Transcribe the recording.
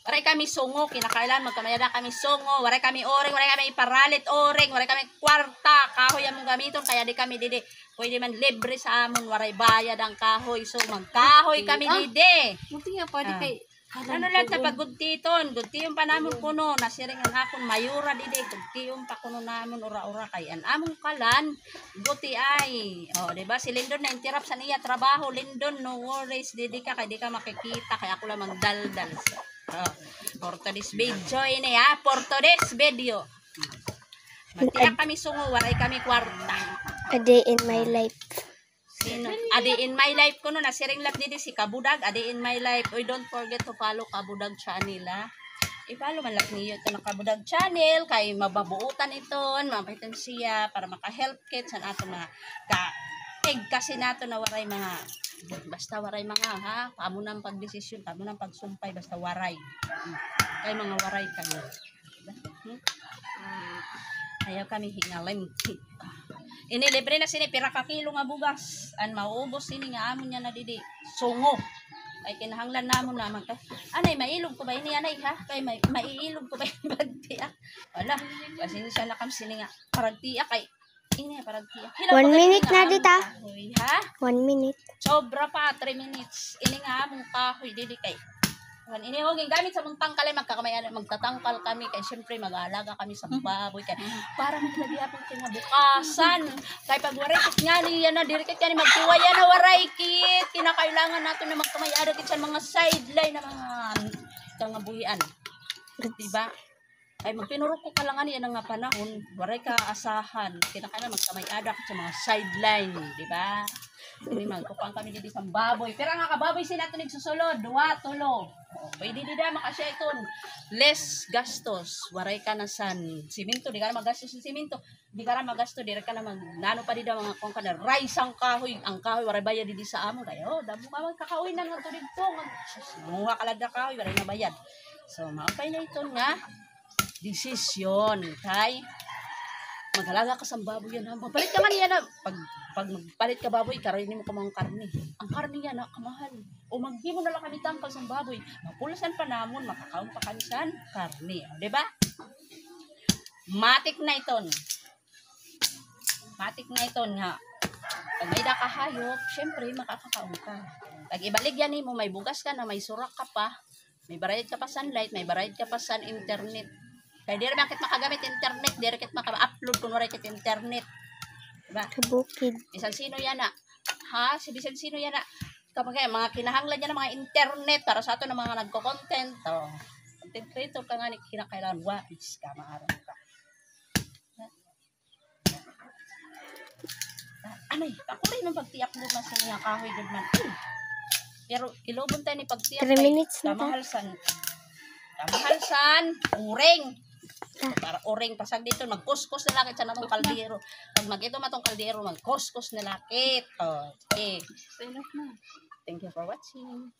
Waray kami sungo, kinakailan magkamayada kami sungo, waray kami oring, waray kami iparalit oring, waray kami kwarta, kahoy among gamiton, kaya di kami didi, pwede man libre sa amon, waray bayad ang kahoy, so magkahoy kami didi. Muti nga pwede kay Ano lang sa pagguntiton, guntiyon pa namon kuno, nasiring ang akon mayura didi, guntiyon pa kuno namon ura-ura kay an among kalan, guti ay. O, diba? Si Lindon na interrupt sa niya trabaho, Lindon, no worries, didi ka, kay di ka makikita, kay ako lang magdaldal. For today's video ini ha, for today's video. Matiyak kami sungo, waray kami kwarta. A day in my life. Sino? Adi in my life ko no, nasiring lap dito si Kabudag, Adi in my life. Oy, don't forget to follow Kabudag channel ha. I-follow man lang niyo ito ng Kabudag channel, kay mababuutan ito, mapahitan siya, para maka-help kit sa nato mga ka-egg kasi nato na waray mga, basta waray mga ha, pamo ng pagdesisyon, pamo ng pagsumpay, basta waray. Kay mga waray kayo. Ayaw kami hingalim. Inilibre na sini pira ka kilo nga bugas. An mauubos sini nga amon niya na didi. Sungo. Ay kinahanglan namon naman kay. Anay mailog ko ba ini anay ha? Kay maiilog ko ba yung bagtiak? Wala. Kasi siya nakam sini nga paragtiak kay ini paragtiak. 1 minute na dita. Ha? 1 minute. Sobra pa 3 minutes. Ini nga among kahoy didi kay. Ini hoging gamit sa mong tangkal magkakamayan magtatangkal kami kay syempre mag-aalaga kami sa baboy kay para maglagihapon kay nga bukasan kay pag waray kit nga niya na direkit kani magtuwa yan na waray kit kinakailangan nato na magkamayada kit sa mga sideline na mga buhian, diba? Ay magpinurok ko kalangan yan nga panahon waray ka asahan kinakailangan magkamayada kit sa mga sideline, diba? Ini magkupang kami dito sa baboy. Pero nga kababoy sila ito nagsusulod. 2, 3. Pwede di na makasya ito. Less gastos. Waray ka na san siminto. Di ka na magastos sa siminto. Di ka na magastos. Di ka na nano pa di na mga kong ka na rice ang kahoy. Ang kahoy waray bayad di sa amo. Kaya dabo ka magkakahoy na nga ito dito. Manguha ka lang na kahoy. Waray na bayad. So maupay na ito nga desisyon. Kay maghalaga ka sa baboy yan. Papalit ka man yan na. Pag magpalit ka baboy, karoinin mo ka mga karne. Ang karne yan, kamahal. O magdi mo na lang kami tangkal sa baboy. Mapulasan pa namon, makakaon pa kami sa karne. O, diba? Matik na iton. Matik na iton nga. Pag may dakahayop, syempre makakakaon ka. Pag ibaligyan mo, may bugas ka na, may surak ka pa, may barayad ka pa sunlight, may barayad ka pa sa internet. Kaya di rin bakit makagamit internet, di rin bakit maka-upload kung rin kit internet. Diba? Kabukid. Bisan sino yan na? Ha? Si bisan sino yan na? Kapag mga kinahanglan niya ng mga internet para sa ato ng mga nagko-content. Oh. Content creator ka nga ni kinakailangan. Wais ka, maaraw ka. Anay, ako rin ang pagti-upload na sa niya kahoy good man. Pero ilobon tayo ni pagti-upload. 3 minutes na ta. Kamahalsan, uring. Para uring pasag dito magkuskus na lakit sa natong kaldero. Pag magito matong kaldero magkuskus na lakit. Oh, okay. enough na. Thank you for watching.